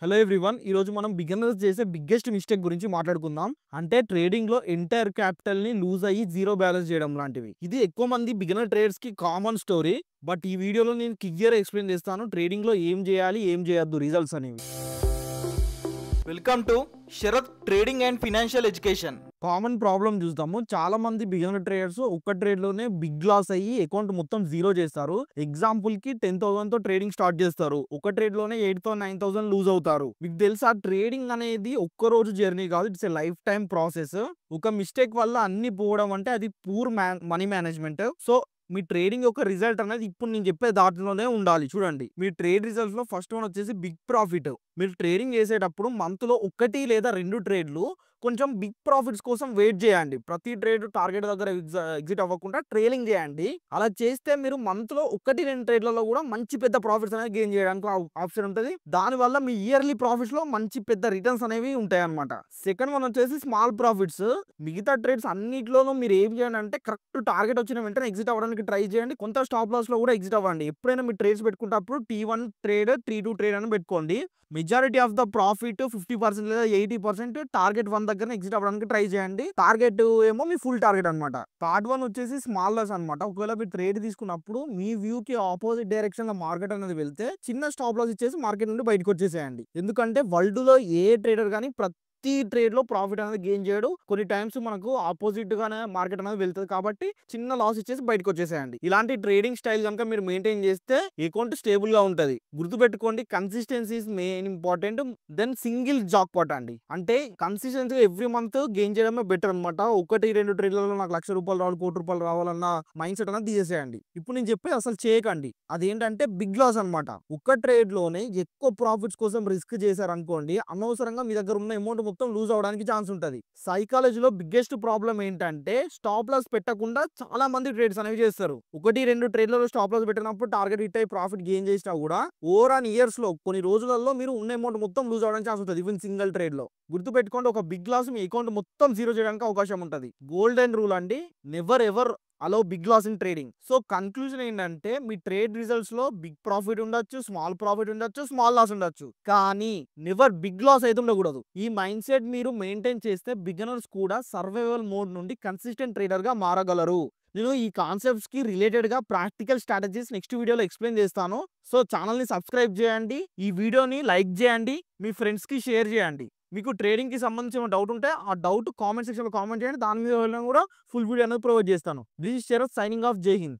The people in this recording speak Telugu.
హలో ఎవ్రీవన్ ఈ రోజు మనం బిగినర్స్ చేసే బిగ్గెస్ట్ మిస్టేక్ గురించి మాట్లాడుకుందాం. అంటే ట్రేడింగ్ లో ఎంటైర్ క్యాపిటల్ ని లూజ్ అయ్యి జీరో బ్యాలెన్స్ చేయడం లాంటివి. ఇది ఎక్కువ మంది బిగినర్ ట్రేడర్స్ కి కామన్ స్టోరీ. బట్ ఈ వీడియోలో నేను క్లియర్ ఎక్స్ప్లెయిన్ చేస్తాను ట్రేడింగ్ లో ఏం చేయాలి ఏం చేయొద్దు రిజల్ట్స్ అనేవి. Welcome to Sharath trading and financial education. Common problem చూస్తాము. చాలా మంది బిగినర్ ట్రేడర్స్ ఒక్క ట్రేడ్ లోనే బిగ్ లాస్ అయ్యి అకౌంట్ మొత్తం జీరో చేస్తారు. ఎగ్జాంపుల్ కి 10,000 తో ట్రేడింగ్ స్టార్ట్ చేస్తారు. ఒక ట్రేడ్ లోనే 8,000 9,000 లూజ్ అవుతారు. మీకు తెలుసా ట్రేడింగ్ అనేది ఒక్క రోజు జర్నీ కాదు, it's a life time process. ఒక మిస్టేక్ వల్ల అన్ని పోవడం అంటే అది పూర్ మనీ మేనేజ్మెంట్. సో మీ ట్రేడింగ్ యొక్క రిజల్ట్ అనేది ఇప్పుడు నేను చెప్పే దాంట్లోనే ఉండాలి. చూడండి, మీ ట్రేడ్ రిజల్ట్స్ లో ఫస్ట్ వన్ వచ్చేసి బిగ్ ప్రాఫిట్. మీరు ట్రేడింగ్ చేసేటప్పుడు మంత్ లో ఒకటి లేదా రెండు ట్రేడ్లు కొంచెం బిగ్ ప్రాఫిట్స్ కోసం వెయిట్ చేయండి. ప్రతి ట్రేడ్ టార్గెట్ దగ్గర ఎగ్జిట్ అవ్వకుండా ట్రేలింగ్ చేయండి. అలా చేస్తే మీరు మంత్ లో ఒకటి రెండు ట్రేడ్లలో కూడా మంచి పెద్ద ప్రాఫిట్స్ అనేది గెయిన్ చేయడానికి ఆప్షన్ ఉంటుంది. దానివల్ల మీ ఇయర్లీ ప్రాఫిట్స్ లో మంచి పెద్ద రిటర్న్స్ అనేవి ఉంటాయి అనమాట. సెకండ్ వన్ వచ్చేసి స్మాల్ ప్రాఫిట్స్. మిగతా ట్రేడ్స్ అన్నిట్లోనూ మీరు ఏం చేయండి అంటే కరెక్ట్ టార్గెట్ వచ్చిన వెంటనే ఎగ్జిట్ అవ్వడానికి ట్రై చేయండి. కొంత స్టాప్ లాస్ లో కూడా ఎగ్జిట్ అవ్వండి. ఎప్పుడైనా మీరు trades పెట్టుకుంటప్పుడు T1 trade T2 trade అని పెట్టుకోండి. మెజారిటీ ఆఫ్ ద ప్రాఫిట్ 50% లేదా 80% టార్గెట్ 1 దగ్గర ఎగ్జిట్ అవ్వడానికి ట్రై చేయండి. టార్గెట్ ఏమో మీ ఫుల్ టార్గెట్ అనమాట. థర్డ్ వన్ వచ్చేసి స్మాల్ లాస్ అనమాట. ఒకవేళ మీరు ట్రేడ్ తీసుకున్నప్పుడు మీ వ్యూ కి ఆపోజిట్ డైరెక్షన్ లో మార్కెట్ అనేది వెళ్తే చిన్న స్టాప్ లాస్ ఇచ్చేసి మార్కెట్ నుండి బయటకు వచ్చేసేయండి. ఎందుకంటే వరల్డ్ లో ఏ ట్రేడర్ కానీ ప్రతి ట్రేడ్ లో ప్రాఫిట్ అనేది గెయిన్ చేయడు. కొన్ని టైమ్స్ మనకు ఆపోజిట్ గానే మార్కెట్ అనేది వెళ్తుంది కాబట్టి చిన్న లాస్ ఇచ్చేసి బయటకు వచ్చేసేయండి. ఇలాంటి ట్రేడింగ్ స్టైల్ కనుక మీరు మెయింటైన్ చేస్తే అకౌంట్ స్టేబుల్ గా ఉంటది. గుర్తుపెట్టుకోండి, consistency is main important than single jack అండి. అంటే కన్సిస్టెన్సీ ఎవ్రీ మంత్ గెయిన్ చేయడమే బెటర్ అనమాట. ఒకటి రెండు ట్రేడ్లలో నాకు ₹1,00,000 రావాలి, ₹1,00,00,000 రావాలన్న మైండ్ సెట్ అనేది తీసేసేయండి. ఇప్పుడు నేను చెప్పేది అసలు చేయకండి. అదేంటంటే బిగ్ లాస్ అనమాట. ఒక్క ట్రేడ్ లోనే ఎక్కువ ప్రాఫిట్స్ కోసం రిస్క్ చేశారు అనుకోండి, అనవసరంగా మీ దగ్గర ఉన్న అమౌంట్ మొత్తం లూజ్ అవడానికి ఛాన్స్ ఉంటుంది. సైకాలజీలో బిగ్గెస్ట్ ప్రాబ్లం ఏంటంటే స్టాప్ లాస్ పెట్టకుండా చాలా మంది ట్రేడ్స్ అనేవి చేస్తారు. ఒకటి రెండు ట్రేడ్లలో స్టాప్ లాస్ పెట్టినప్పుడు టార్గెట్ హిట్ అయ్యి ప్రాఫిట్ గెయిన్ చేసినా కూడా ఓవర్ ఆన్ ఇయర్స్ లో కొన్ని రోజులలో మీరు ఉన్న అమౌంట్ మొత్తం లూజ్ అవడానికి ఛాన్స్ ఉంటుంది. ఈవెన్ సింగిల్ ట్రేడ్ లో గుర్తుపెట్టుకోండి, ఒక బిగ్ లాస్ మీ అకౌంట్ మొత్తం జీరో చేయడానికి అవకాశం ఉంటుంది. గోల్డెన్ రూల్ అండి, never ever allow big loss in trading. So conclusion ఏంటంటే మీ ట్రేడ్ రిజల్ట్స్ లో బిగ్ ప్రాఫిట్ ఉండొచ్చు, స్మాల్ ప్రాఫిట్ ఉండొచ్చు, స్మాల్ లాస్ ఉండొచ్చు, కానీ నెవర్ బిగ్ లాస్ అయితే ఉండకూడదు. ఈ మైండ్ సెట్ మీరు మెయింటైన్ చేస్తే బిగినర్స్ కూడా సర్వైవల్ మోడ్ నుండి కన్సిస్టెంట్ ట్రేడర్ గా మారగలరు. నేను ఈ కాన్సెప్ట్స్ కి రిలేటెడ్ గా ప్రాక్టికల్ స్ట్రాటజీస్ నెక్స్ట్ వీడియోలో ఎక్స్ప్లెయిన్ చేస్తాను. సో ఛానల్ ని సబ్స్క్రైబ్ చేయండి, ఈ వీడియోని లైక్ చేయండి, మీ ఫ్రెండ్స్ కి షేర్ చేయండి. మీకు ట్రేడింగ్ కి సంబంధించిన డౌట్ ఉంటే ఆ డౌట్ కామెంట్ సెక్షన్ లో కామెంట్ చేయండి. దాని మీద కూడా ఫుల్ వీడియో అనేది ప్రొవైడ్ చేస్తాను. This is Sharath signing off. Jai Hind.